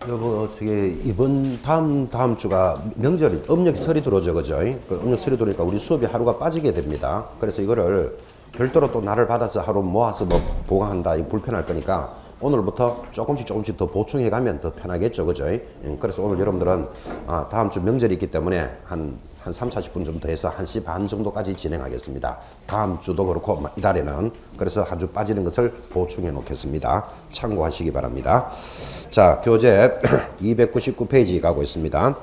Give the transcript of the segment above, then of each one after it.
여보, 저기 이번 다음 주가 명절이 음력설이 들어오죠, 그죠? 그 음력설이 들어오니까 우리 수업이 하루가 빠지게 됩니다. 그래서 이거를 별도로 또 날을 받아서 하루 모아서 뭐 보강한다, 이 불편할 거니까 오늘부터 조금씩 더 보충해 가면 더 편하겠죠, 그죠? 그래서 오늘 여러분들은 다음 주 명절이 있기 때문에 한 3, 40분 좀 더 해서 1시 반 정도까지 진행하겠습니다. 다음 주도 그렇고 이달에는 그래서 한 주 빠지는 것을 보충해 놓겠습니다. 참고하시기 바랍니다. 자, 교재 299페이지 가고 있습니다.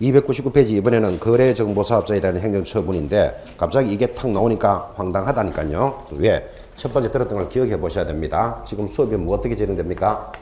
299페이지 이번에는 거래정보사업자에 대한 행정처분인데 갑자기 이게 탁 나오니까 황당하다니까요. 왜? 첫 번째 들었던 걸 기억해 보셔야 됩니다. 지금 수업이 뭐 어떻게 진행됩니까?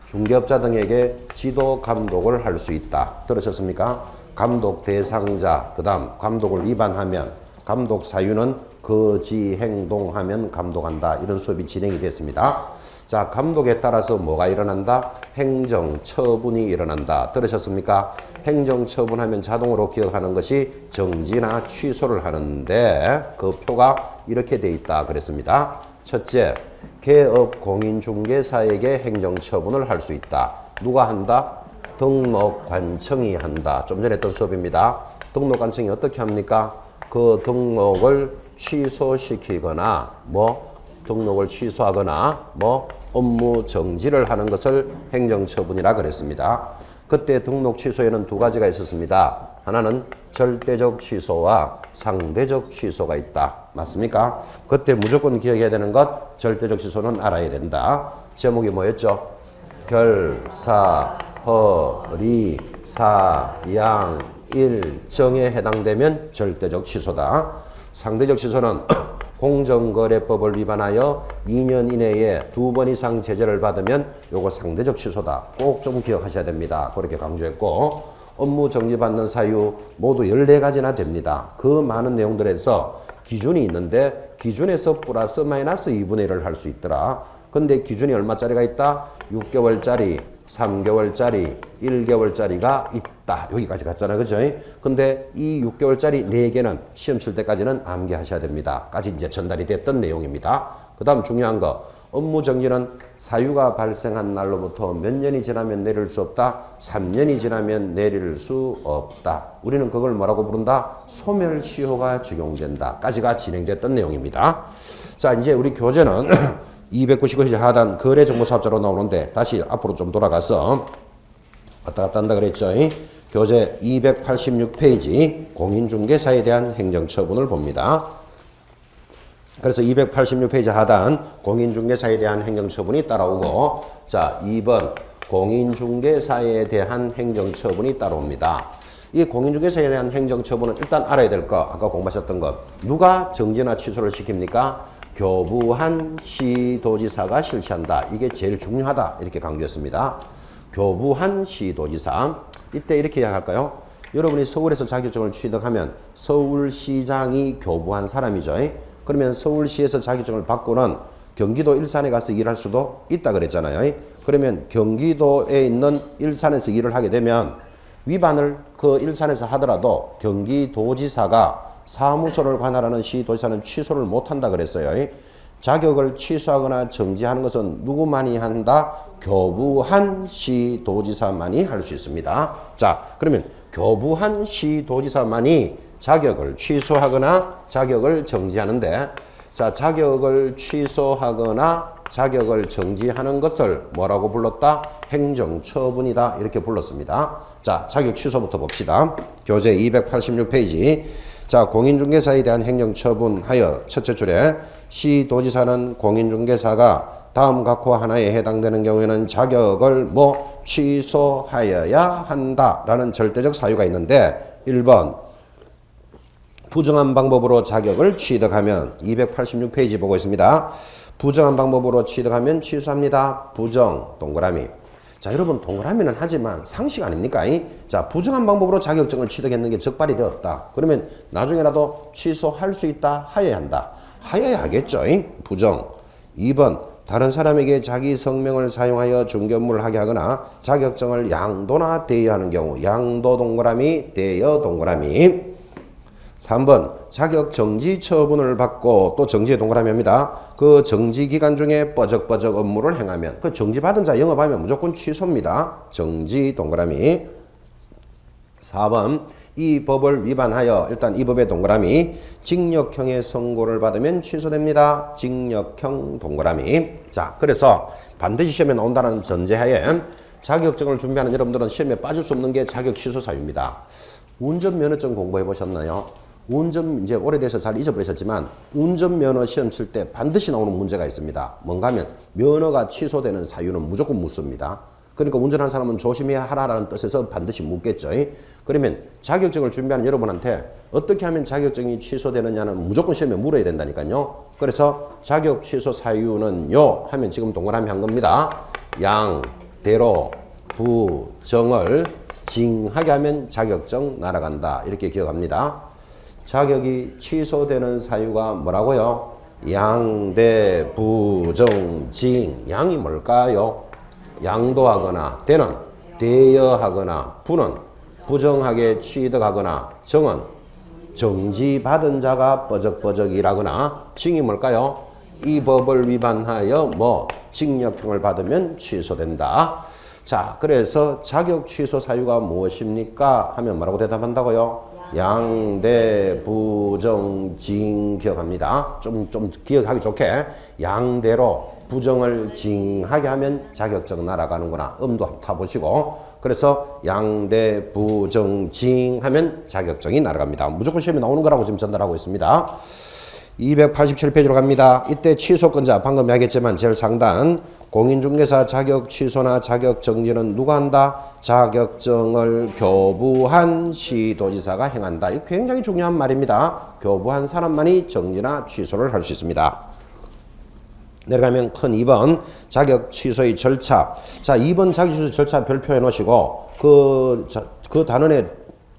중개업자 등에게 지도 감독을 할 수 있다. 들으셨습니까? 감독 대상자, 그 다음 감독을 위반하면 감독 사유는 거지 행동하면 감독한다. 이런 수업이 진행이 됐습니다. 자, 감독에 따라서 뭐가 일어난다? 행정처분이 일어난다. 들으셨습니까? 행정처분하면 자동으로 기억하는 것이 정지나 취소를 하는데 그 표가 이렇게 돼 있다 그랬습니다. 첫째, 개업 공인중개사에게 행정처분을 할 수 있다. 누가 한다? 등록관청이 한다. 좀 전에 했던 수업입니다. 등록관청이 어떻게 합니까? 그 등록을 취소시키거나 등록을 취소하거나 업무 정지를 하는 것을 행정처분이라 그랬습니다. 그때 등록 취소에는 두 가지가 있었습니다. 하나는 절대적 취소와 상대적 취소가 있다. 맞습니까? 그때 무조건 기억해야 되는 것, 절대적 취소는 알아야 된다. 제목이 뭐였죠? 결사, 허리, 사양, 일정에 해당되면 절대적 취소다. 상대적 취소는 공정거래법을 위반하여 2년 이내에 2번 이상 제재를 받으면 요거 상대적 취소다. 꼭 좀 기억하셔야 됩니다. 그렇게 강조했고, 업무 정지받는 사유 모두 14가지나 됩니다. 그 많은 내용들에서 기준이 있는데 기준에서 플러스 마이너스 2분의 1을 할 수 있더라. 근데 기준이 얼마짜리가 있다? 6개월짜리, 3개월짜리, 1개월짜리가 있다. 여기까지 갔잖아요. 그죠? 근데 이 6개월짜리 4개는 시험 칠 때까지는 암기하셔야 됩니다. 까지 이제 전달이 됐던 내용입니다. 그 다음 중요한 거. 업무 정지는 사유가 발생한 날로부터 몇 년이 지나면 내릴 수 없다. 3년이 지나면 내릴 수 없다. 우리는 그걸 뭐라고 부른다? 소멸시효가 적용된다. 까지가 진행됐던 내용입니다. 자, 이제 우리 교재는 299페이지 하단 거래정보사업자로 나오는데 다시 앞으로 좀 돌아가서 왔다 갔다 한다 그랬죠. 교재 286페이지 공인중개사에 대한 행정처분을 봅니다. 그래서 286페이지 하단 공인중개사에 대한 행정처분이 따라오고, 자, 2번 공인중개사에 대한 행정처분이 따라옵니다. 이 공인중개사에 대한 행정처분은 일단 알아야 될 거, 아까 공부하셨던 것. 누가 정지나 취소를 시킵니까? 교부한 시도지사가 실시한다. 이게 제일 중요하다. 이렇게 강조했습니다. 교부한 시도지사. 이때 이렇게 이야기할까요? 여러분이 서울에서 자격증을 취득하면 서울시장이 교부한 사람이죠. 그러면 서울시에서 자격증을 받고는 경기도 일산에 가서 일할 수도 있다 그랬잖아요. 그러면 경기도에 있는 일산에서 일을 하게 되면 위반을 그 일산에서 하더라도 경기도지사가 사무소를 관할하는 시도지사는 취소를 못한다 그랬어요. 자격을 취소하거나 정지하는 것은 누구만이 한다? 교부한 시도지사만이 할 수 있습니다. 자, 그러면 교부한 시도지사만이 자격을 취소하거나 자격을 정지하는데, 자, 자격을 취소하거나 자격을 정지하는 것을 뭐라고 불렀다? 행정처분이다. 이렇게 불렀습니다. 자, 자격 취소부터 봅시다. 교재 286페이지. 자, 공인중개사에 대한 행정처분하여 첫째 줄에 시도지사는 공인중개사가 다음 각호 하나에 해당되는 경우에는 자격을 취소하여야 한다라는 절대적 사유가 있는데, 1번 부정한 방법으로 자격을 취득하면 286페이지 보고 있습니다. 부정한 방법으로 취득하면 취소합니다. 부정 동그라미. 자, 여러분 동그라미는 하지만 상식 아닙니까? 자, 부정한 방법으로 자격증을 취득했는 게 적발이 되었다. 그러면 나중에라도 취소할 수 있다. 하여야 한다. 하여야 하겠죠. 부정. 2번 다른 사람에게 자기 성명을 사용하여 중개 업무를 하게 하거나 자격증을 양도나 대여하는 경우. 양도 동그라미, 대여 동그라미. 3번 자격 정지 처분을 받고 또 정지의 동그라미입니다. 그 정지 기간 중에 뻐적뻐적 업무를 행하면 그 정지받은 자 영업하면 무조건 취소입니다. 정지 동그라미. 4번 이 법을 위반하여 일단 이 법의 동그라미 징역형의 선고를 받으면 취소됩니다. 징역형 동그라미. 자, 그래서 반드시 시험에 나온다는 전제하에 자격증을 준비하는 여러분들은 시험에 빠질 수 없는 게 자격 취소 사유입니다. 운전면허증 공부해 보셨나요? 운전 이제 오래돼서 잘 잊어버리셨지만 운전면허 시험 칠 때 반드시 나오는 문제가 있습니다. 뭔가 하면 면허가 취소되는 사유는 무조건 묻습니다. 그러니까 운전하는 사람은 조심해야 하라는 뜻에서 반드시 묻겠죠. 그러면 자격증을 준비하는 여러분한테 어떻게 하면 자격증이 취소되느냐는 무조건 시험에 물어야 된다니까요. 그래서 자격 취소 사유는요 하면 지금 동그라미 한 겁니다. 양대로 부정을 징하게 하면 자격증 날아간다. 이렇게 기억합니다. 자격이 취소되는 사유가 뭐라고요? 양대 부정 징. 양이 뭘까요? 양도하거나 대는 대여하거나 부는 부정하게 취득하거나 정은 정지받은 자가 뻐적뻐적 일하거나 징이 뭘까요? 이 법을 위반하여 뭐 징역형을 받으면 취소된다. 자, 그래서 자격 취소 사유가 무엇입니까? 하면 뭐라고 대답한다고요? 양대 부정 징 기억합니다. 좀 기억하기 좋게 양대로 부정을 징하게 하면 자격증 날아가는구나. 음도 타보시고. 그래서 양대 부정 징 하면 자격증이 날아갑니다. 무조건 시험에 나오는 거라고 지금 전달하고 있습니다. 287페이지로 갑니다. 이때 취소권자 방금 이야기했지만 제일 상단 공인중개사 자격 취소나 자격 정지는 누가 한다? 자격증을 교부한 시도지사가 행한다. 이거 굉장히 중요한 말입니다. 교부한 사람만이 정지나 취소를 할 수 있습니다. 내려가면 큰 2번 자격 취소의 절차. 자, 2번 자격 취소 절차 별표 해 놓으시고 그 단원의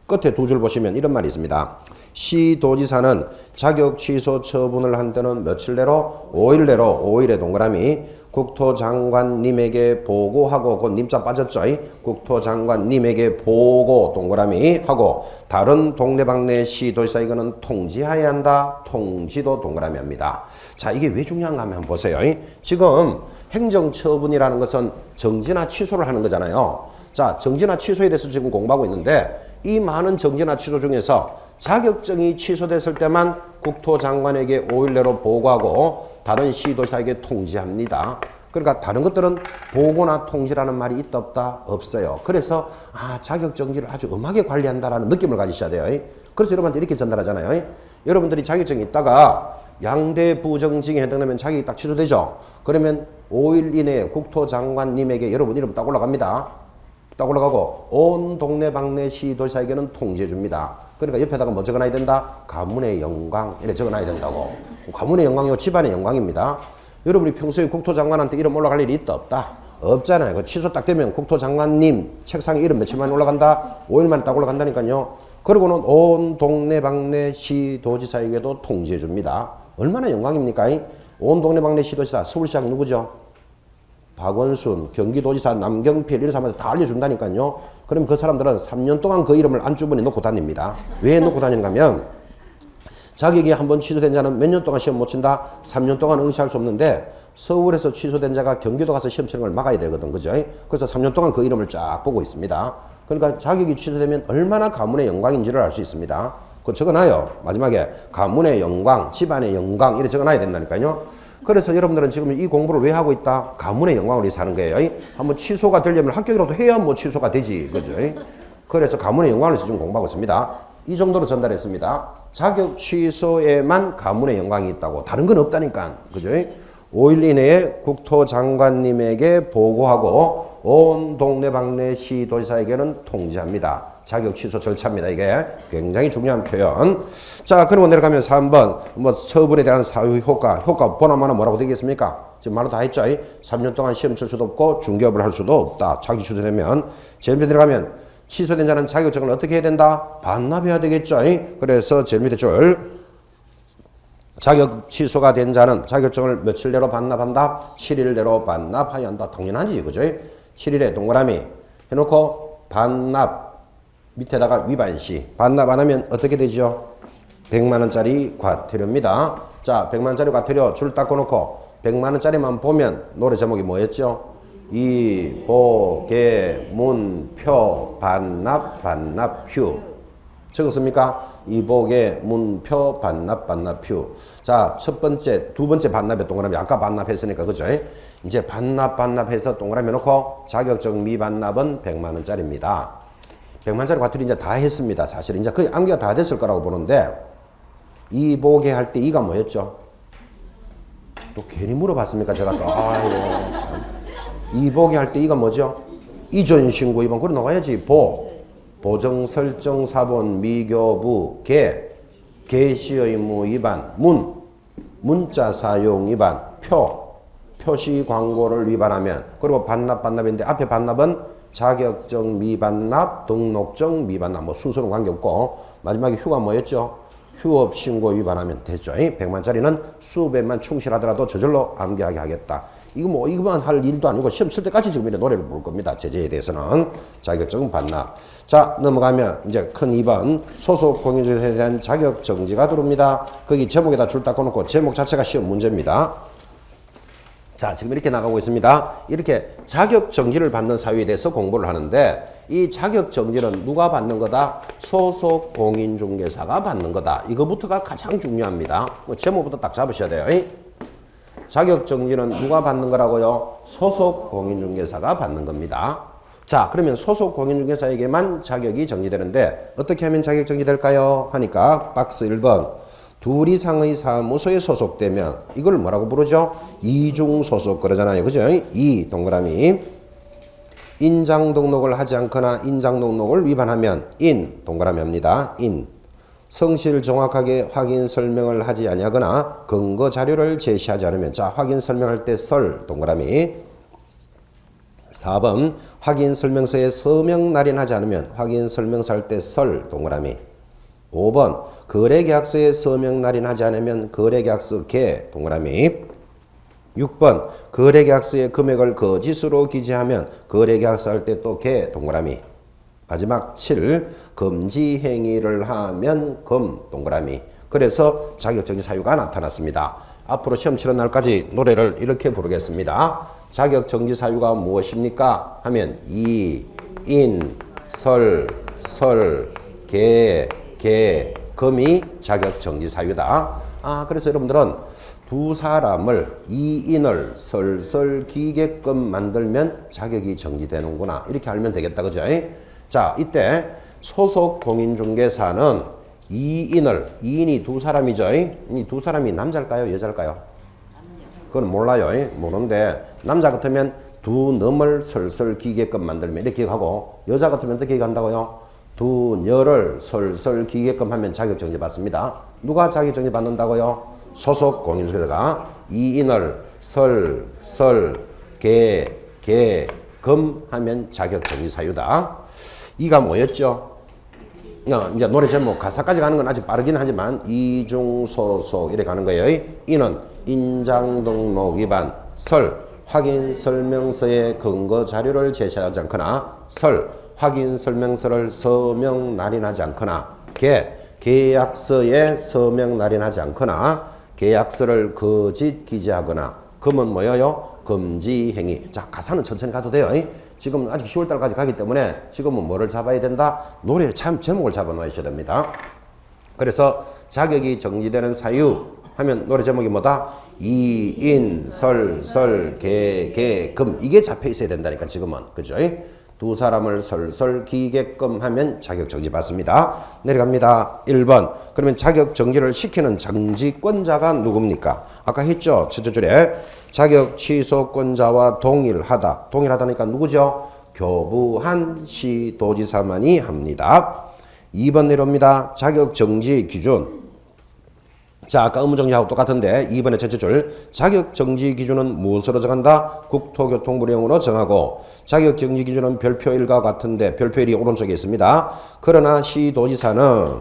끝에 두 줄 보시면 이런 말이 있습니다. 시도지사는 자격 취소 처분을 한 때는 며칠 내로 5일 내로 5일의 동그라미 국토장관님에게 보고하고 그 님자 빠졌죠. 국토장관님에게 보고 동그라미 하고 다른 동네방네 시도지사 이거는 통지해야 한다. 통지도 동그라미 합니다. 자, 이게 왜 중요한가 하면 보세요. 지금 행정처분이라는 것은 정지나 취소를 하는 거잖아요. 자, 정지나 취소에 대해서 지금 공부하고 있는데 이 많은 정지나 취소 중에서 자격증이 취소됐을 때만 국토장관에게 5일 내로 보고하고 다른 시도지사에게 통지합니다. 그러니까 다른 것들은 보고나 통지라는 말이 있다 없다? 없어요. 그래서 자격정지를 아주 엄하게 관리한다라는 느낌을 가지셔야 돼요. 그래서 여러분한테 이렇게 전달하잖아요. 여러분들이 자격증이 있다가 양대 부정징에 해당되면 자격이 딱 취소되죠. 그러면 5일 이내에 국토장관님에게 여러분 이름 딱 올라갑니다. 딱 올라가고 온 동네방네 시도지사에게는 통지해 줍니다. 그러니까 옆에다가 뭐 적어놔야 된다? 가문의 영광 이렇게 적어놔야 된다고. 가문의 영광이요 집안의 영광입니다. 여러분이 평소에 국토장관한테 이름 올라갈 일이 있다 없다? 없잖아요. 그 취소 딱 되면 국토장관님 책상에 이름 며칠 만에 올라간다? 5일 만에 딱 올라간다니까요. 그리고는 온 동네방네 시도지사에게도 통지해 줍니다. 얼마나 영광입니까? 온 동네방네 시도지사 서울시장 누구죠? 박원순, 경기도지사 남경필 이런 사람한테 다 알려준다니까요. 그럼 그 사람들은 3년 동안 그 이름을 안주머니에 넣고 다닙니다. 왜 넣고 다니는가 하면 자격이 한번 취소된 자는 몇 년 동안 시험 못 친다? 3년 동안 응시할 수 없는데 서울에서 취소된 자가 경기도 가서 시험 치는 걸 막아야 되거든. 그죠? 그래서 3년 동안 그 이름을 쫙 보고 있습니다. 그러니까 자격이 취소되면 얼마나 가문의 영광인지를 알 수 있습니다. 그거 적어놔요. 마지막에 가문의 영광, 집안의 영광 이렇게 적어놔야 된다니까요. 그래서 여러분들은 지금 이 공부를 왜 하고 있다? 가문의 영광을 위해서 하는 거예요. 한번 취소가 되려면 합격이라도 해야 뭐 취소가 되지. 그죠? 그래서 가문의 영광을 위해서 지금 공부하고 있습니다. 이 정도로 전달했습니다. 자격 취소에만 가문의 영광이 있다고. 다른 건 없다니까. 그죠? 5일 이내에 국토장관님에게 보고하고 온 동네방네 시도지사에게는 통지합니다. 자격 취소 절차입니다. 이게 굉장히 중요한 표현. 자, 그리고 내려가면 3번 뭐 처분에 대한 사유 효과 보나마나 뭐라고 되겠습니까? 지금 말로 다 했죠. 3년 동안 시험 칠 수도 없고 중개업을 할 수도 없다. 자격 취소되면 제일 밑에 내려가면 취소된 자는 자격증을 어떻게 해야 된다? 반납해야 되겠죠. 그래서 제일 밑에 줄 자격 취소가 된 자는 자격증을 며칠 내로 반납한다? 7일 내로 반납해야 한다. 당연하지. 그죠? 7일에 동그라미 해놓고 반납 밑에다가 위반시. 반납 안 하면 어떻게 되죠? 100만 원짜리 과태료입니다. 자, 100만 원짜리 과태료 줄 닦고 놓고 100만 원짜리만 보면 노래 제목이 뭐였죠? 이보계 문표 반납 휴. 적었습니까? 이보계 문표 반납 휴. 자, 첫 번째, 두 번째 반납에 동그라미. 아까 반납했으니까 그죠? 이제 반납해서 동그라미 놓고 자격증 미반납은 100만 원짜리입니다. 100만 원짜리 과태료 이제 다 했습니다. 사실 이제 거의 암기가 다 됐을 거라고 보는데 이보계 할 때 이가 뭐였죠? 또 괜히 물어봤습니까? 제가 또 아이고 참. 이보계 할 때 이가 뭐죠? 이전 신고 위반. 그래 나와야지. 보정 설정 사본 미교부 개시 의무 위반 문자 사용 위반 표시 광고를 위반하면 그리고 반납인데 앞에 반납은 자격증 미반납 등록증 미반납 뭐 순서는 관계없고 마지막에 휴가 뭐였죠? 휴업 신고 위반하면 됐죠. 100만짜리는 수업에만 충실하더라도 저절로 암기하게 하겠다. 이거만 할 일도 아니고 시험 칠 때까지 지금 이렇게 노래를 부를 겁니다. 제재에 대해서는. 자격증 반납. 자, 넘어가면 이제 큰 2번 소속 공인중개사에 대한 자격 정지가 들어옵니다. 거기 제목에다 줄 닦고 놓고 제목 자체가 시험 문제입니다. 자, 지금 이렇게 나가고 있습니다. 이렇게 자격 정지를 받는 사유에 대해서 공부를 하는데 이 자격 정지는 누가 받는 거다? 소속 공인중개사가 받는 거다. 이거부터가 가장 중요합니다. 제목부터 딱 잡으셔야 돼요. 자격 정지는 누가 받는 거라고요? 소속 공인중개사가 받는 겁니다. 자, 그러면 소속 공인중개사에게만 자격이 정지되는데 어떻게 하면 자격 정지될까요? 하니까 박스 1번 둘 이상의 사무소에 소속되면 이걸 뭐라고 부르죠? 이중 소속 그러잖아요. 그죠? 이 동그라미 인장 등록을 하지 않거나 인장 등록을 위반하면 인 동그라미 합니다. 인 성실 정확하게 확인 설명을 하지 아니하거나 근거 자료를 제시하지 않으면 자 확인 설명할 때 설 동그라미 4번 확인 설명서에 서명 날인하지 않으면 확인 설명서 할 때 설 동그라미 5번 거래계약서에 서명 날인하지 않으면 거래계약서 개 동그라미 6번 거래계약서의 금액을 거짓으로 기재하면 거래계약서 할 때 또 개 동그라미 마지막 7 금지 행위를 하면 금 동그라미. 그래서 자격정지 사유가 나타났습니다. 앞으로 시험 치는 날까지 노래를 이렇게 부르겠습니다. 자격정지 사유가 무엇입니까? 하면 이, 인, 설, 개, 금이 자격정지 사유다. 그래서 여러분들은 두 사람을 이인을 설설기게끔 만들면 자격이 정지되는구나. 이렇게 알면 되겠다. 그죠? 자, 이때 소속 공인중개사는 이인이 두 사람이죠. 이 두 사람이 남자일까요? 여자일까요? 그건 몰라요. 모르는데 남자 같으면 두 놈을 설설기게끔 만들면 이렇게 하고 여자 같으면 어떻게 한다고요? 두 녀를 설설기게끔 하면 자격정지 받습니다. 누가 자격정지 받는다고요? 소속 공인중개사가 이인을 금 하면 자격정지 사유다. 이가 뭐였죠? 이제 노래 제목 가사까지 가는 건 아직 빠르긴 하지만 이중소속 이렇게 가는 거예요. 이는 인장등록 위반 확인 설명서에 근거 자료를 제시하지 않거나 확인 설명서를 서명 날인하지 않거나 계약서에 서명 날인하지 않거나 계약서를 거짓 기재하거나 금은 뭐예요? 금지 행위. 자, 가사는 천천히 가도 돼요. 지금 아직 10월달까지 가기 때문에 지금은 뭐를 잡아야 된다? 노래 제목을 잡아 놓으셔야 됩니다. 그래서 자격이 정지되는 사유 하면 노래 제목이 뭐다? 이인 금 이게 잡혀 있어야 된다니까 지금은. 그죠? 두 사람을 설설기게끔 하면 자격정지 받습니다. 내려갑니다. 1번. 그러면 자격정지를 시키는 정지권자가 누굽니까? 아까 했죠? 첫째 줄에 자격 취소권자와 동일하다. 동일하다니까 누구죠? 교부한 시도지사만이 합니다. 2번 내려옵니다. 자격정지 기준. 자, 아까 의무정지하고 똑같은데 2번의 첫째 줄 자격정지 기준은 무엇으로 정한다? 국토교통부령으로 정하고 자격정지 기준은 별표 1과 같은데 별표 1이 오른쪽에 있습니다. 그러나 시도지사는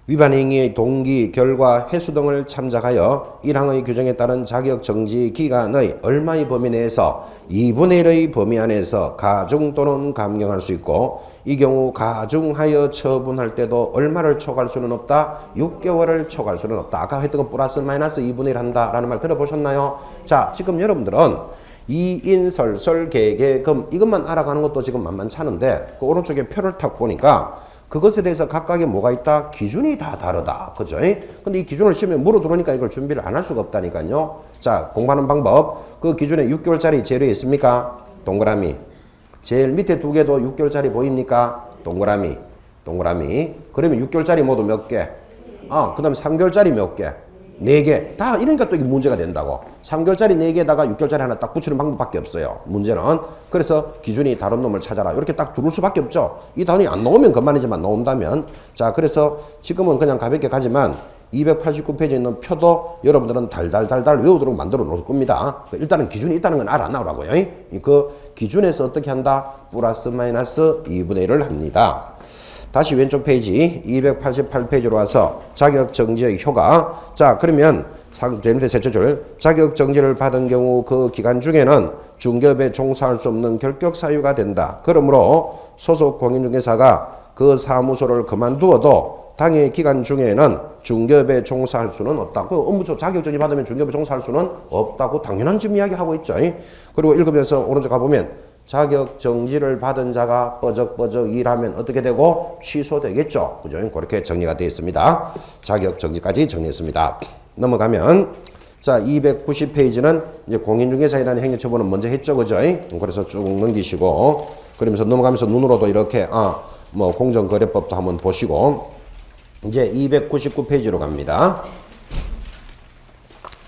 위반 행위의 동기, 결과, 횟수 등을 참작하여 1항의 규정에 따른 자격 정지 기간의 얼마의 범위 내에서 2분의 1의 범위 안에서 가중 또는 감경할 수 있고 이 경우 가중하여 처분할 때도 얼마를 초과할 수는 없다. 6개월을 초과할 수는 없다. 아까 했던 거 플러스 마이너스 2분의 1 한다라는 말 들어보셨나요? 자, 지금 여러분들은 이인설설 계계금 이것만 알아가는 것도 지금 만만찮은데 그 오른쪽에 표를 탁 보니까 그것에 대해서 각각의 뭐가 있다? 기준이 다 다르다. 그죠? 근데 이 기준을 시험에 물어 들어오니까 이걸 준비를 안 할 수가 없다니까요. 자, 공부하는 방법. 그 기준에 6개월짜리 재료 있습니까? 동그라미. 제일 밑에 두 개도 6개월짜리 보입니까? 동그라미. 동그라미. 그러면 6개월짜리 모두 몇 개? 그 다음에 3개월짜리 몇 개? 4개. 다 이러니까 또 이게 문제가 된다고. 3개월짜리 4개에다가 6개월짜리 하나 딱 붙이는 방법밖에 없어요. 문제는. 그래서 기준이 다른 놈을 찾아라. 이렇게 딱 들을 수밖에 없죠. 이 단위 안 나오면 그만이지만 나온다면. 자, 그래서 지금은 그냥 가볍게 가지만 289페이지에 있는 표도 여러분들은 달달달달 외우도록 만들어 놓을 겁니다. 일단은 기준이 있다는 건 알아놔라고요. 그 기준에서 어떻게 한다? 플러스 마이너스 2분의 1을 합니다. 다시 왼쪽 페이지 288페이지로 와서 자격정지의 효과. 자, 그러면 대문제 셋째 줄 자격정지를 받은 경우 그 기간 중에는 중개업에 종사할 수 없는 결격 사유가 된다. 그러므로 소속 공인중개사가 그 사무소를 그만두어도 당해 기간 중에는 중개업에 종사할 수는 없다고. 업무조 자격정지 받으면 중개업에 종사할 수는 없다고 당연한 지금 이야기하고 있죠. 그리고 읽으면서 오른쪽 가보면 자격정지를 받은 자가 뻐적뻐적 일하면 어떻게 되고? 취소되겠죠. 그죠? 그렇게 정리가 되어 있습니다. 자격정지까지 정리했습니다. 넘어가면 자 290페이지는 이제 공인중개사에 대한 행정처분은 먼저 했죠. 그죠? 그래서 쭉 넘기시고 그러면서 넘어가면서 눈으로도 이렇게 뭐 공정거래법도 한번 보시고 이제 299페이지로 갑니다.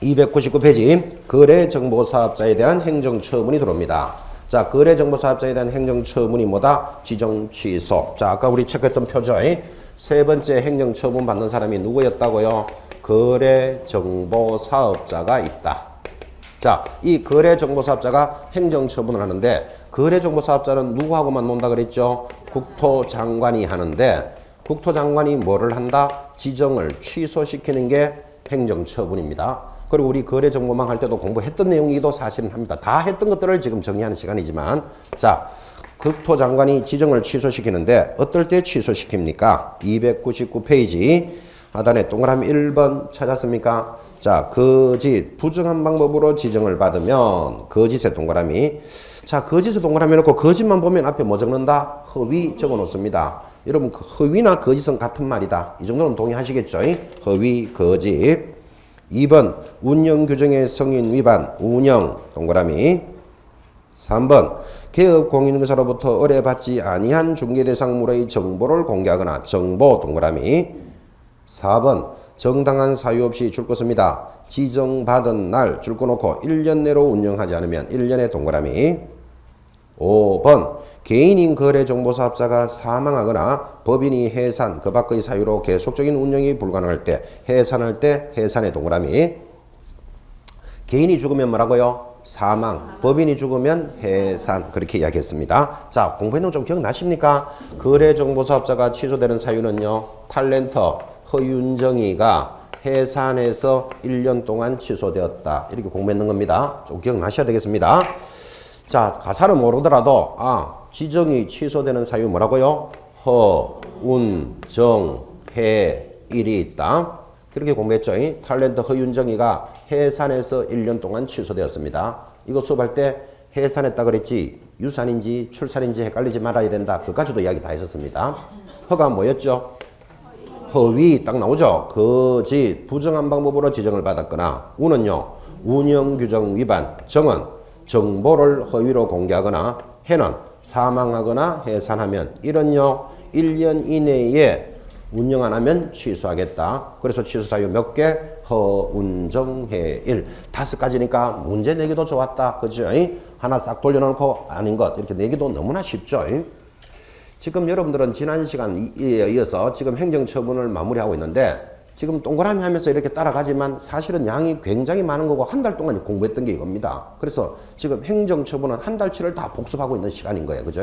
299페이지 거래정보사업자에 대한 행정처분이 들어옵니다. 자, 거래정보사업자에 대한 행정처분이 뭐다? 지정 취소. 자, 아까 우리 체크했던 표죠. 세 번째 행정처분 받는 사람이 누구였다고요? 거래정보사업자가 있다. 자, 이 거래정보사업자가 행정처분을 하는데 거래정보사업자는 누구하고만 논다 그랬죠? 국토장관이 하는데 국토장관이 뭐를 한다? 지정을 취소시키는 게 행정처분입니다. 그리고 우리 거래정보망 할 때도 공부했던 내용이기도 사실은 합니다. 다 했던 것들을 지금 정리하는 시간이지만 자, 국토장관이 지정을 취소시키는데 어떨 때 취소시킵니까? 299페이지 하단에 동그라미 1번 찾았습니까? 자, 거짓, 부정한 방법으로 지정을 받으면 거짓의 동그라미. 자, 거짓의 동그라미 놓고 거짓만 보면 앞에 뭐 적는다? 허위 적어 놓습니다. 여러분 허위나 거짓은 같은 말이다. 이 정도는 동의하시겠죠? 허위, 거짓. 2번 운영규정의 성인 위반, 운영, 동그라미. 3번 개업공인중개사로부터 의뢰받지 아니한 중개대상물의 정보를 공개하거나 정보, 동그라미. 4번 정당한 사유 없이 줄 것입니다. 지정받은 날 줄 꺼놓고 1년 내로 운영하지 않으면 1년의 동그라미. 5번 개인인 거래정보사업자가 사망하거나 법인이 해산, 그 밖의 사유로 계속적인 운영이 불가능할 때, 해산할 때 해산의 동그라미. 개인이 죽으면 뭐라고요? 사망. 법인이 죽으면 해산. 그렇게 이야기했습니다. 자, 공부했는 거 좀 기억나십니까? 거래정보사업자가 취소되는 사유는요. 탤런트 허윤정이가 해산해서 1년 동안 취소되었다. 이렇게 공부했는 겁니다. 좀 기억나셔야 되겠습니다. 자, 가사를 모르더라도 지정이 취소되는 사유 뭐라고요? 허, 운, 정, 해, 일이 있다. 그렇게 공부했죠. 탤런트 허윤정이가 해산해서 1년 동안 취소되었습니다. 이거 수업할 때 해산했다 그랬지 유산인지 출산인지 헷갈리지 말아야 된다. 그까지도 이야기 다 했었습니다. 허가 뭐였죠? 허위 딱 나오죠. 거짓, 부정한 방법으로 지정을 받았거나 운은요. 운영규정 위반, 정은 정보를 허위로 공개하거나 해는 사망하거나 해산하면 이런요 1년 이내에 운영 안 하면 취소하겠다. 그래서 취소 사유 몇 개? 허운정해일 5가지니까 문제 내기도 좋았다. 그죠? 하나 싹 돌려놓고 아닌 것 이렇게 내기도 너무나 쉽죠. 지금 여러분들은 지난 시간에 이어서 지금 행정처분을 마무리하고 있는데 지금 동그라미 하면서 이렇게 따라가지만 사실은 양이 굉장히 많은 거고 한 달 동안 공부했던 게 이겁니다. 그래서 지금 행정처분은 한 달치를 다 복습하고 있는 시간인 거예요. 그죠?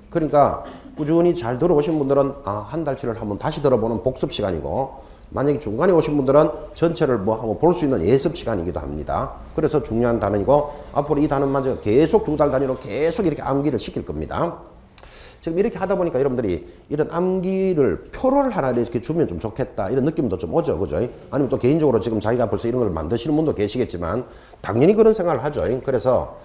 그러니까 꾸준히 잘 들어오신 분들은 한 달치를 한번 다시 들어보는 복습 시간이고, 만약에 중간에 오신 분들은 전체를 뭐 한번 볼 수 있는 예습 시간이기도 합니다. 그래서 중요한 단원이고, 앞으로 이 단원마저 계속 2달 단위로 계속 이렇게 암기를 시킬 겁니다. 지금 이렇게 하다 보니까 여러분들이 이런 암기를 표를 하나 이렇게 주면 좀 좋겠다 이런 느낌도 좀 오죠, 그죠? 아니면 또 개인적으로 지금 자기가 벌써 이런 걸 만드시는 분도 계시겠지만 당연히 그런 생각을 하죠. 그래서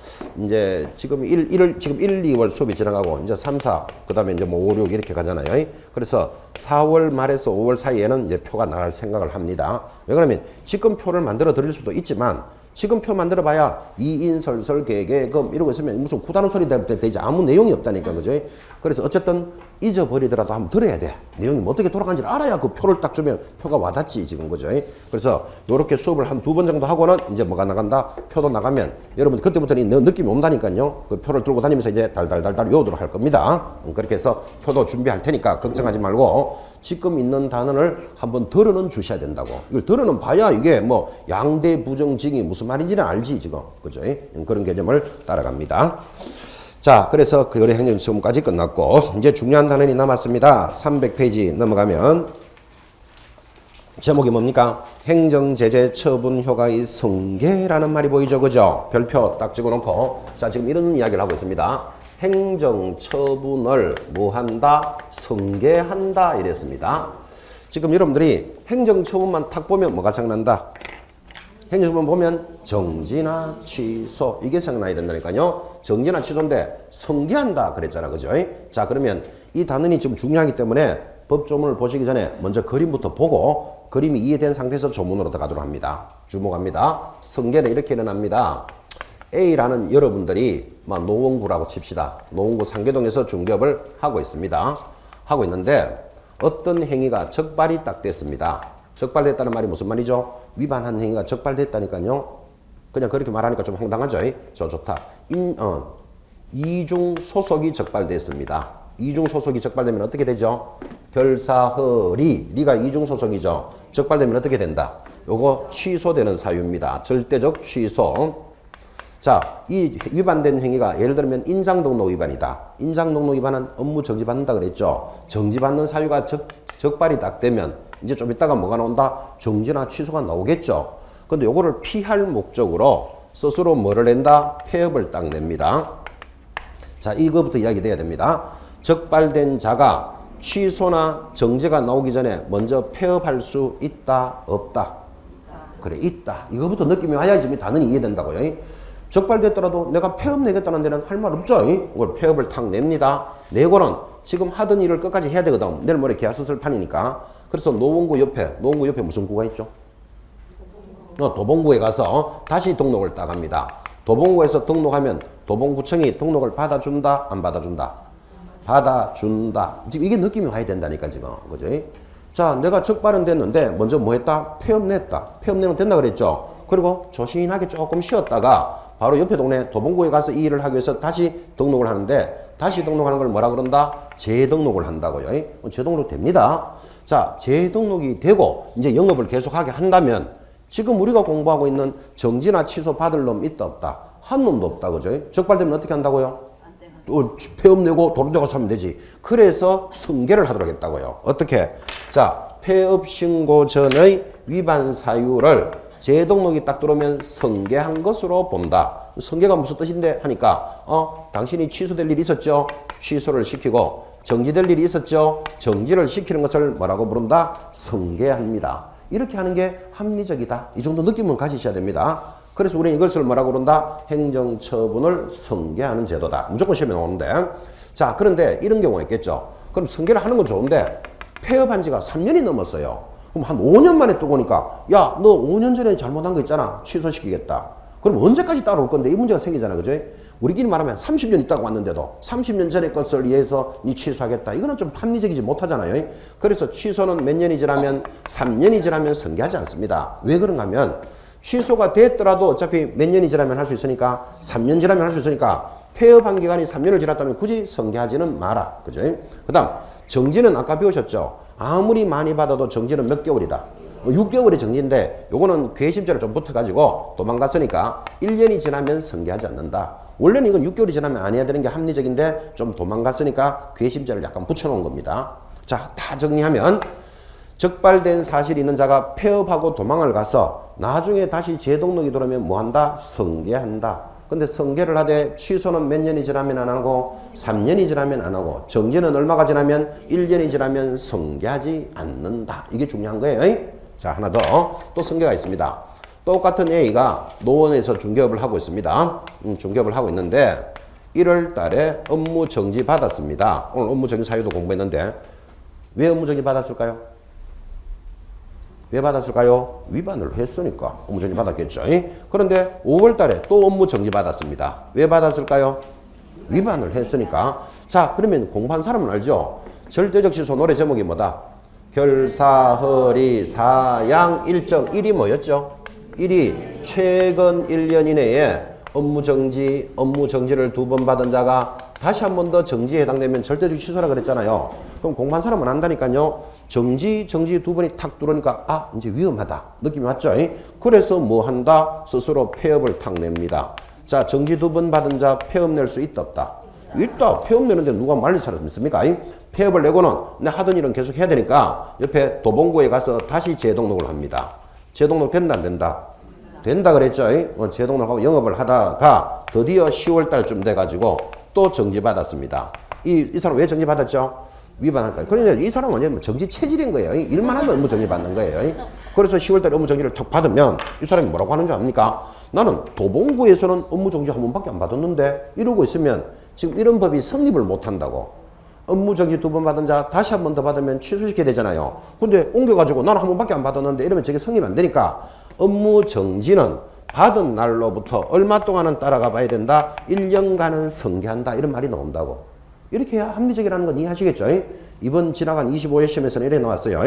이제 지금 1, 2월 수업이 지나가고 이제 3, 4, 그 다음에 이제 뭐 5, 6 이렇게 가잖아요. 그래서 4월 말에서 5월 사이에는 이제 표가 나갈 생각을 합니다. 왜 그러면 지금 표를 만들어 드릴 수도 있지만 지금 표 만들어 봐야 이인설설 계계금 이러고 있으면 무슨 구다는 소리 되지 아무 내용이 없다니까, 그죠? 그래서 어쨌든 잊어버리더라도 한번 들어야 돼. 내용이 뭐 어떻게 돌아가는지를 알아야 그 표를 딱 주면 표가 와닿지, 지금, 그죠? 그래서 요렇게 수업을 한 2번 정도 하고는 이제 뭐가 나간다? 표도 나가면 여러분 그때부터는 느낌이 온다니까요. 그 표를 들고 다니면서 이제 달달달달 외우도록 할 겁니다. 그렇게 해서 표도 준비할 테니까 걱정하지 말고 지금 있는 단어를 한번 들어는 주셔야 된다고. 이걸 들어는 봐야 이게 뭐 양대 부정직이 무슨 말인지는 알지, 지금. 그죠? 그런 개념을 따라갑니다. 자, 그래서 그 요리 행정 시험까지 끝났고 이제 중요한 단원이 남았습니다. 300페이지 넘어가면 제목이 뭡니까? 행정제재 처분 효과의 성계라는 말이 보이죠, 그죠? 별표 딱 찍어놓고 자, 지금 이런 이야기를 하고 있습니다. 행정처분을 뭐한다? 성계한다 이랬습니다. 지금 여러분들이 행정처분만 탁 보면 뭐가 생각난다? 행정처분 보면 정지나 취소 이게 생각나야 된다니까요. 정지나 취소인데 성계한다 그랬잖아, 그죠? 자, 그러면 이 단원이 좀 중요하기 때문에 법조문을 보시기 전에 먼저 그림부터 보고 그림이 이해된 상태에서 조문으로 들어가도록 합니다. 주목합니다. 성계는 이렇게 일어납니다. A라는 여러분들이 노원구라고 칩시다. 노원구 상계동에서 중개업을 하고 있습니다. 하고 있는데 어떤 행위가 적발이 딱 됐습니다. 적발됐다는 말이 무슨 말이죠? 위반한 행위가 적발됐다니까요. 그냥 그렇게 말하니까 좀 황당하죠? 좋다. 이중 소속이 적발됐습니다. 이중 소속이 적발되면 어떻게 되죠? 결사허리, 리가 이중 소속이죠. 적발되면 어떻게 된다? 요거 취소되는 사유입니다. 절대적 취소. 자, 이 위반된 행위가 예를 들면 인장등록 위반이다. 인장등록 위반은 업무 정지받는다 그랬죠. 정지받는 사유가 적발이 딱 되면 이제 좀 이따가 뭐가 나온다? 정지나 취소가 나오겠죠. 근데 요거를 피할 목적으로 스스로 뭐를 낸다? 폐업을 딱 냅니다. 자, 이거부터 이야기 돼야 됩니다. 적발된 자가 취소나 정지가 나오기 전에 먼저 폐업할 수 있다, 없다? 그래, 있다. 이거부터 느낌이 와야지 단원이 이해된다고요. 적발됐더라도 내가 폐업 내겠다는 데는 할 말 없죠. 이걸 폐업을 탁 냅니다. 내고는 지금 하던 일을 끝까지 해야 되거든. 내일 모레 계약서 쓸 판이니까. 그래서 노원구 옆에 무슨 구가 있죠? 도봉구에 가서 다시 등록을 딱 합니다. 도봉구에서 등록하면 도봉구청이 등록을 받아준다, 안 받아준다? 받아준다. 지금 이게 느낌이 와야 된다니까, 지금. 그죠? 자, 내가 적발은 됐는데 먼저 뭐 했다? 폐업 냈다. 폐업 내면 된다 그랬죠? 그리고 조신하게 조금 쉬었다가 바로 옆에 동네 도봉구에 가서 이 일을 하기 위해서 다시 등록을 하는데 다시 등록하는 걸 뭐라 그런다? 재등록을 한다고요. 재등록 됩니다. 자, 재등록이 되고 이제 영업을 계속하게 한다면 지금 우리가 공부하고 있는 정지나 취소 받을 놈 있다 없다? 한 놈도 없다, 그죠? 적발되면 어떻게 한다고요? 폐업 내고 도로대고 사면 되지. 그래서 성계를 하도록 했다고요. 어떻게? 자, 폐업 신고 전의 위반 사유를 재등록이 딱 들어오면 성계한 것으로 본다. 성계가 무슨 뜻인데 하니까 당신이 취소될 일이 있었죠? 취소를 시키고 정지될 일이 있었죠? 정지를 시키는 것을 뭐라고 부른다? 성계합니다. 이렇게 하는 게 합리적이다. 이 정도 느낌은 가지셔야 됩니다. 그래서 우리는 이것을 뭐라고 그런다? 행정처분을 성계하는 제도다. 무조건 시험에 나오는데. 자, 그런데 이런 경우가 있겠죠. 그럼 성계를 하는 건 좋은데 폐업한 지가 3년이 넘었어요. 그럼 한 5년 만에 또 보니까 야, 너 5년 전에 잘못한 거 있잖아. 취소시키겠다. 그럼 언제까지 따라올 건데? 이 문제가 생기잖아. 그죠? 우리끼리 말하면 30년 있다가 왔는데도 30년 전의 것을 위해서 니 취소하겠다. 이거는 좀 합리적이지 못하잖아요. 그래서 취소는 몇 년이 지나면 3년이 지나면 성계하지 않습니다. 왜 그런가 하면 취소가 됐더라도 어차피 몇 년이 지나면 할 수 있으니까 3년 지나면 할 수 있으니까 폐업한 기간이 3년을 지났다면 굳이 성계하지는 마라. 그죠? 그 다음 정지는 아까 배우셨죠? 아무리 많이 받아도 정지는 몇 개월이다. 6개월이 정지인데 요거는 괘씸죄를 좀 붙어가지고 도망갔으니까 1년이 지나면 성계하지 않는다. 원래는 이건 6개월이 지나면 안 해야 되는 게 합리적인데 좀 도망갔으니까 괘씸죄를 약간 붙여놓은 겁니다. 자, 다 정리하면 적발된 사실이 있는 자가 폐업하고 도망을 가서 나중에 다시 재등록이 들어오면 뭐한다? 성계한다. 근데 성계를 하되 취소는 몇 년이 지나면 안 하고 3년이 지나면 안 하고 정지는 얼마가 지나면 1년이 지나면 성계하지 않는다. 이게 중요한 거예요. 자, 하나 더 또 성계가 있습니다. 똑같은 A가 노원에서 중개업을 하고 있습니다. 중개업을 하고 있는데 1월 달에 업무 정지 받았습니다. 오늘 업무 정지 사유도 공부했는데 왜 업무 정지 받았을까요? 왜 받았을까요? 위반을 했으니까 업무 정지 받았겠죠. 그런데 5월 달에 또 업무 정지 받았습니다. 왜 받았을까요? 위반을 했으니까. 자, 그러면 공부한 사람은 알죠? 절대적 취소 노래 제목이 뭐다? 결사허리 사양 일정 1이 뭐였죠? 1이 최근 1년 이내에 업무 정지를 2번 받은 자가 다시 한 번 더 정지에 해당되면 절대적 취소라 그랬잖아요. 그럼 공부한 사람은 안다니까요. 정지 2번이 탁 들어오니까 아, 이제 위험하다. 느낌이 왔죠? 그래서 뭐 한다? 스스로 폐업을 탁 냅니다. 자, 정지 2번 받은 자 폐업 낼 수 있다 없다? 있다. 폐업 내는데 누가 말릴 사람 있습니까? 폐업을 내고는 내 하던 일은 계속 해야 되니까 옆에 도봉구에 가서 다시 재등록을 합니다. 재등록 된다 안 된다? 된다 그랬죠? 재등록하고 영업을 하다가 드디어 10월 달쯤 돼가지고 또 정지받았습니다. 이 사람 왜 정지받았죠? 위반할까요? 그러니까 이 사람은 뭐냐면 정지 체질인 거예요. 일만 하면 업무 정지 받는 거예요. 그래서 10월 달에 업무 정지를 탁 받으면 이 사람이 뭐라고 하는 줄 압니까? 나는 도봉구에서는 업무 정지 한 번밖에 안 받았는데 이러고 있으면 지금 이런 법이 성립을 못 한다고. 업무 정지 2번 받은 자 다시 한 번 더 받으면 취소시켜야 되잖아요. 근데 옮겨가지고 나는 한 번밖에 안 받았는데 이러면 저게 성립 안 되니까 업무 정지는 받은 날로부터 얼마 동안은 따라가 봐야 된다. 1년간은 성계한다. 이런 말이 나온다고. 이렇게 해야 합리적이라는 건 이해하시겠죠? 이번 지나간 25회 시험에서는 이렇게 나왔어요.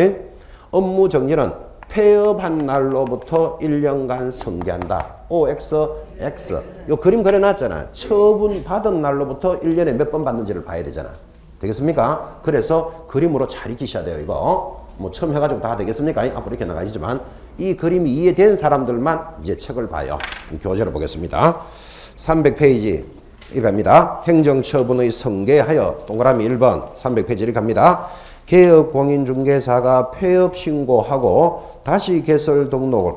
업무 정지는 폐업한 날로부터 1년간 성계한다. OX, X. 요 그림 그려놨잖아. 처분 받은 날로부터 1년에 몇 번 받는지를 봐야 되잖아. 되겠습니까? 그래서 그림으로 잘 익히셔야 돼요, 이거. 뭐 처음 해가지고 다 되겠습니까? 앞으로 이렇게 나가시지만 이 그림이 이해된 사람들만 이제 책을 봐요. 교재를 보겠습니다. 300페이지 이렇게 갑니다. 행정처분의 성계하여 동그라미 1번 300페이지 이렇게 갑니다. 개업공인중개사가 폐업 신고하고 다시 개설 등록을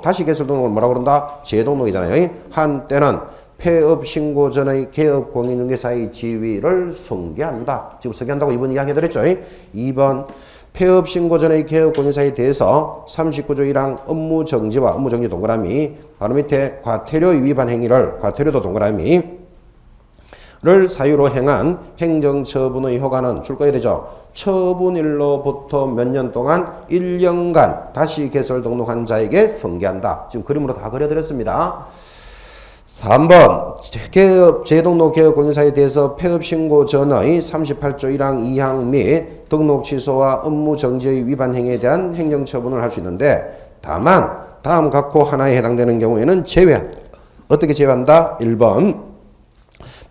뭐라고 그런다? 재등록이잖아요. 한때는 폐업 신고 전의 개업공인중개사의 지위를 성계한다. 지금 성계한다고 이번 이야기 해드렸죠. 2번 폐업 신고 전의 개업공인사에 대해서 39조 1항 업무 정지와 업무 정지 동그라미 바로 밑에 과태료 위반 행위를 과태료도 동그라미를 사유로 행한 행정처분의 효과는 줄 거야 되죠. 처분일로부터 몇 년 동안 1년간 다시 개설 등록한 자에게 성계한다. 지금 그림으로 다 그려드렸습니다. 3번 개업 재등록 개업공인사에 대해서 폐업 신고 전의 38조 1항 2항 및 등록 취소와 업무 정지의 위반 행위에 대한 행정처분을 할 수 있는데 다만 다음 각호 하나에 해당되는 경우에는 제외한다. 어떻게 제외한다? 1번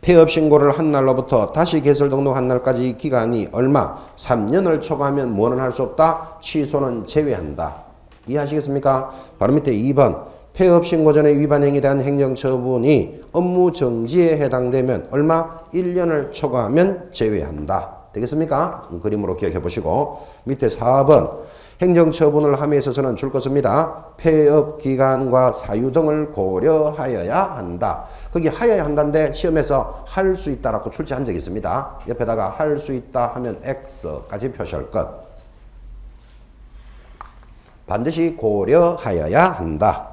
폐업 신고를 한 날로부터 다시 개설 등록한 날까지 기간이 얼마? 3년을 초과하면 뭐는 할 수 없다? 취소는 제외한다. 이해하시겠습니까? 바로 밑에 2번 폐업 신고 전의 위반 행위에 대한 행정처분이 업무 정지에 해당되면 얼마? 1년을 초과하면 제외한다. 되겠습니까? 그림으로 기억해 보시고 밑에 4번 행정처분을 함에 있어서는 줄 것입니다. 폐업 기간과 사유 등을 고려하여야 한다. 거기 하여야 한다인데 시험에서 할 수 있다라고 출제한 적이 있습니다. 옆에다가 할 수 있다 하면 X까지 표시할 것. 반드시 고려하여야 한다.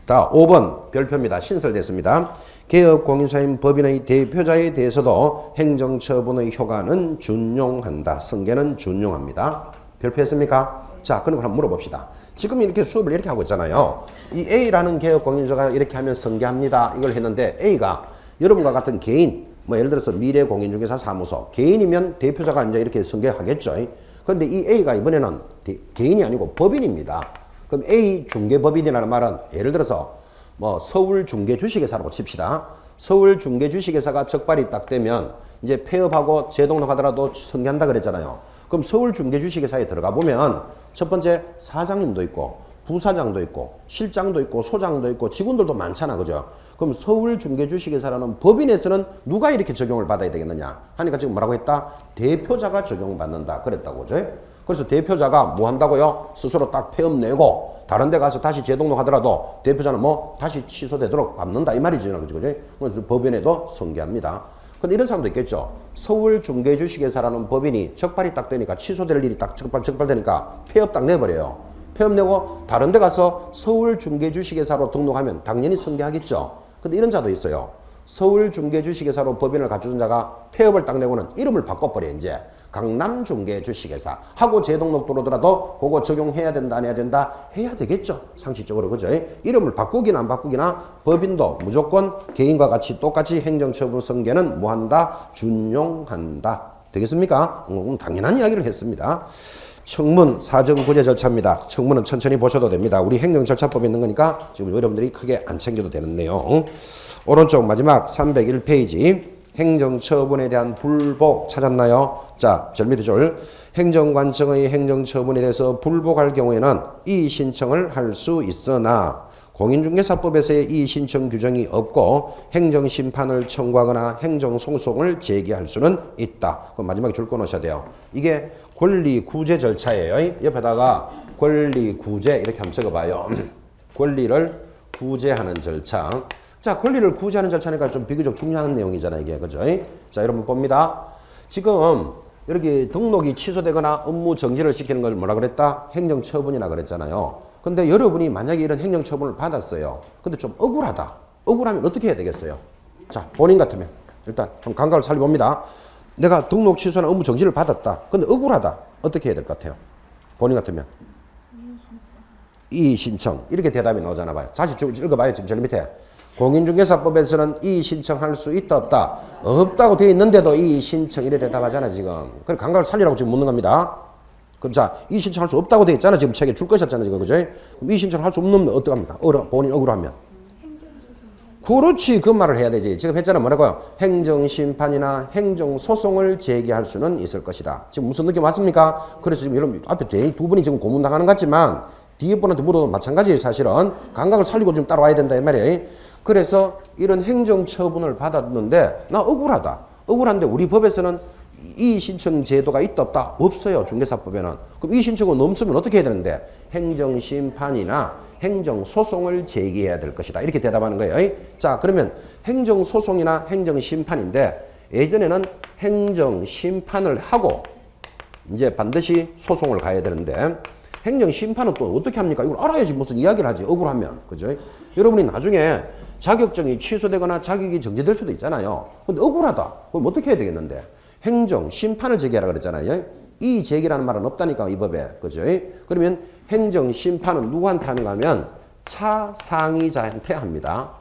자, 5번 별표입니다. 신설됐습니다. 개업공인사인 법인의 대표자에 대해서도 행정처분의 효과는 준용한다. 성계는 준용합니다. 별표했습니까? 자, 그럼 한번 물어봅시다. 지금 이렇게 수업을 이렇게 하고 있잖아요. 이 A라는 개업공인사가 이렇게 하면 성계합니다. 이걸 했는데 A가 여러분과 같은 개인, 뭐 예를 들어서 미래공인중개사 사무소, 개인이면 대표자가 이제 이렇게 성계하겠죠. 그런데 이 A가 이번에는 개인이 아니고 법인입니다. 그럼 A 중개법인이라는 말은 예를 들어서 뭐 서울 중개주식회사라고 칩시다. 서울 중개주식회사가 적발이 딱 되면 이제 폐업하고 재등록하더라도 성계한다 그랬잖아요. 그럼 서울 중개주식회사에 들어가 보면 첫 번째 사장님도 있고 부사장도 있고 실장도 있고 소장도 있고 직원들도 많잖아. 그죠? 그럼 서울중개주식회사라는 법인에서는 누가 이렇게 적용을 받아야 되겠느냐 하니까 지금 뭐라고 했다? 대표자가 적용받는다 그랬다고. 그죠? 그래서 대표자가 뭐 한다고요? 스스로 딱 폐업 내고 다른 데 가서 다시 재등록하더라도 대표자는 뭐 다시 취소되도록 밟는다 이 말이죠. 그죠? 그래서 법인에도 성계합니다. 근데 이런 사람도 있겠죠. 서울중개주식회사라는 법인이 적발이 딱 되니까 취소될 일이 딱 적발되니까 폐업 딱 내버려요. 폐업 내고 다른 데 가서 서울중개주식회사로 등록하면 당연히 성계하겠죠. 근데 이런 자도 있어요. 서울중개주식회사로 법인을 갖춘 자가 폐업을 딱 내고는 이름을 바꿔버려. 이제 강남중개주식회사 하고 재등록 들어오더라도 그거 적용해야 된다 안 해야 된다? 해야 되겠죠. 상식적으로. 그죠? 이름을 바꾸기나 안 바꾸기나 법인도 무조건 개인과 같이 똑같이 행정처분 성계는 뭐 한다? 준용한다. 되겠습니까? 당연한 이야기를 했습니다. 청문 사정구제 절차입니다. 청문은 천천히 보셔도 됩니다. 우리 행정절차법에 있는 거니까 지금 여러분들이 크게 안 챙겨도 되는 내용. 오른쪽 마지막 301페이지 행정처분에 대한 불복 찾았나요? 자, 절 밑에 줄. 행정관청의 행정처분에 대해서 불복할 경우에는 이의 신청을 할 수 있으나 공인중개사법에서의 이의 신청 규정이 없고 행정심판을 청구하거나 행정소송을 제기할 수는 있다. 그럼 마지막에 줄 꺼놓으셔야 돼요. 이게 권리구제 절차예요. 옆에다가 권리구제 이렇게 한번 적어봐요. 권리를 구제하는 절차. 자, 권리를 구제하는 절차니까 좀 비교적 중요한 내용이잖아요, 이게. 그죠? 자, 여러분 봅니다. 지금 이렇게 등록이 취소되거나 업무 정지를 시키는 걸 뭐라 그랬다? 행정처분이라 그랬잖아요. 근데 여러분이 만약에 이런 행정처분을 받았어요. 근데 좀 억울하다. 억울하면 어떻게 해야 되겠어요? 자, 본인 같으면 일단 좀 감각을 살펴봅니다. 내가 등록 취소나 업무 정지를 받았다. 근데 억울하다. 어떻게 해야 될 것 같아요? 본인 같으면 이의 신청. 이렇게 대답이 나오잖아 봐요. 다시 쭉 읽어봐요. 지금 저 밑에. 공인중개사법에서는 이의 신청할 수 있다 없다? 없다고 되어 있는데도 이의 신청 이래 대답하잖아 지금. 그래 감각을 살리라고 지금 묻는 겁니다. 그럼 자, 이의 신청할 수 없다고 되어 있잖아. 지금 책에 줄 것이었잖아 지금. 그죠? 그럼 이의 신청할 수 없는 어떡합니까? 본인 억울하면. 그렇지. 그 말을 해야 되지. 지금 했잖아. 뭐라고요? 행정심판이나 행정소송을 제기할 수는 있을 것이다. 지금 무슨 느낌 왔습니까? 그래서 지금 여러분 앞에 두 분이 지금 고문당하는 것 같지만 뒤에 분한테 물어도 마찬가지예요. 사실은. 감각을 살리고 좀 따라와야 된다 이 말이에요. 그래서 이런 행정처분을 받았는데 나 억울하다. 억울한데 우리 법에서는 이의 신청 제도가 있다 없다? 없어요. 중개사법에는. 그럼 이의 신청은 넘으면 어떻게 해야 되는데? 행정심판이나 행정소송을 제기해야 될 것이다. 이렇게 대답하는 거예요. 자, 그러면 행정소송이나 행정심판인데 예전에는 행정심판을 하고 이제 반드시 소송을 가야 되는데 행정심판은 또 어떻게 합니까? 이걸 알아야지 무슨 이야기를 하지. 억울하면. 그죠? 여러분이 나중에 자격증이 취소되거나 자격이 정지될 수도 있잖아요. 근데 억울하다. 그럼 어떻게 해야 되겠는데? 행정심판을 제기하라 그랬잖아요. 이 제기라는 말은 없다니까 이 법에. 그죠? 그러면 행정심판은 누구한테 하는가 하면 차상위자한테 합니다.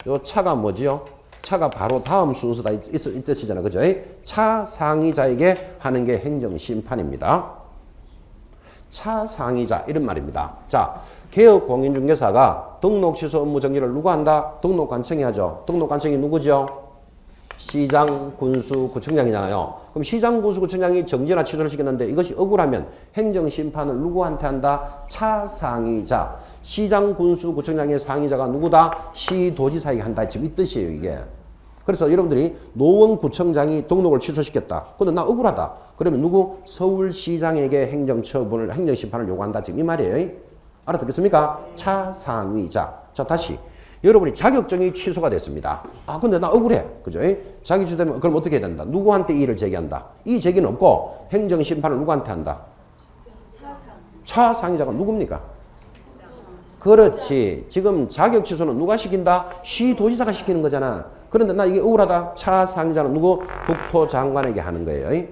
요 차가 뭐지요? 차가 바로 다음 순서다 이 뜻이잖아요. 그죠? 차상위자에게 하는 게 행정심판입니다. 차상위자 이런 말입니다. 자, 개업공인중개사가 등록 취소 업무 정지를 누가 한다? 등록관청이 하죠. 등록관청이 누구죠? 시장, 군수, 구청장이잖아요. 그럼 시장, 군수, 구청장이 정지나 취소를 시켰는데 이것이 억울하면 행정심판을 누구한테 한다? 차상위자. 시장, 군수, 구청장의 상위자가 누구다? 시도지사에게 한다. 지금 이 뜻이에요, 이게. 그래서 여러분들이 노원구청장이 등록을 취소시켰다. 근데 나 억울하다. 그러면 누구? 서울시장에게 행정처분을, 행정심판을 요구한다. 지금 이 말이에요. 알아듣겠습니까? 차상위자. 자, 다시. 여러분이 자격증이 취소가 됐습니다. 아, 근데 나 억울해. 그죠? 자격증 취소되면 그럼 어떻게 해야 된다? 누구한테 이의를 제기한다? 이 제기는 없고 행정심판을 누구한테 한다? 차상위자가 누굽니까? 그렇지. 지금 자격 취소는 누가 시킨다? 시도지사가 시키는 거잖아. 그런데 나 이게 억울하다. 차상위자는 누구? 국토장관에게 하는 거예요.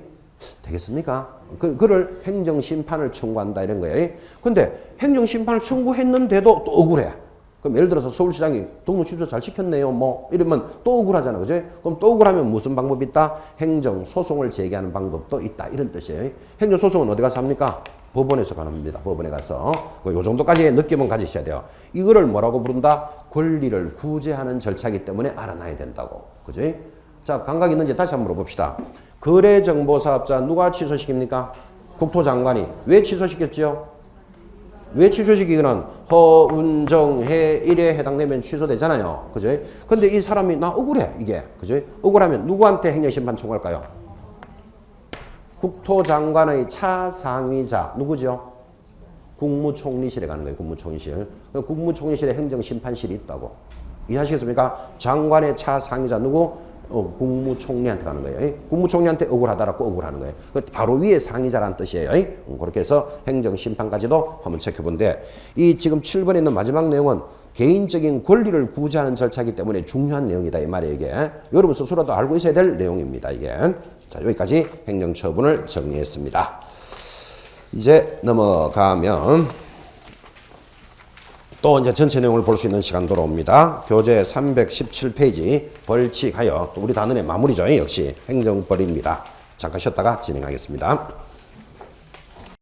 되겠습니까? 그를 행정심판을 청구한다 이런 거예요. 근데 행정심판을 청구했는데도 또 억울해. 그럼 예를 들어서 서울시장이 등록 취소 잘 시켰네요. 뭐 이러면 또 억울하잖아. 그죠? 그럼 또 억울하면 무슨 방법이 있다? 행정소송을 제기하는 방법도 있다. 이런 뜻이에요. 행정소송은 어디 가서 합니까? 법원에서 가는 겁니다. 법원에 가서. 요 정도까지의 느낌은 가지셔야 돼요. 이거를 뭐라고 부른다? 권리를 구제하는 절차이기 때문에 알아놔야 된다고. 그죠? 자, 감각 있는지 다시 한번 물어봅시다. 거래정보사업자 누가 취소시킵니까? 국토장관이. 왜 취소시켰죠? 왜 취소시키기는 허운정해 일에 해당되면 취소되잖아요. 그죠? 근데 이 사람이 나 억울해 이게. 그죠? 억울하면 누구한테 행정심판 청구할까요? 국토장관의 차상위자 누구죠? 국무총리실에 가는 거예요. 국무총리실. 국무총리실에 행정심판실이 있다고. 이해하시겠습니까? 장관의 차상위자 누구? 국무총리한테 가는 거예요. 국무총리한테 억울하다라고 억울하는 거예요. 바로 위에 상위자라는 뜻이에요. 그렇게 해서 행정심판까지도 한번 체크해본데 이 지금 7번에 있는 마지막 내용은 개인적인 권리를 구제하는 절차이기 때문에 중요한 내용이다 이 말이에요. 이게 여러분 스스로도 알고 있어야 될 내용입니다. 이게 자 여기까지 행정처분을 정리했습니다. 이제 넘어가면 또 이제 전체 내용을 볼 수 있는 시간 돌아옵니다. 교재 317페이지 벌칙하여 또 우리 단원의 마무리죠. 역시 행정벌입니다. 잠깐 쉬었다가 진행하겠습니다.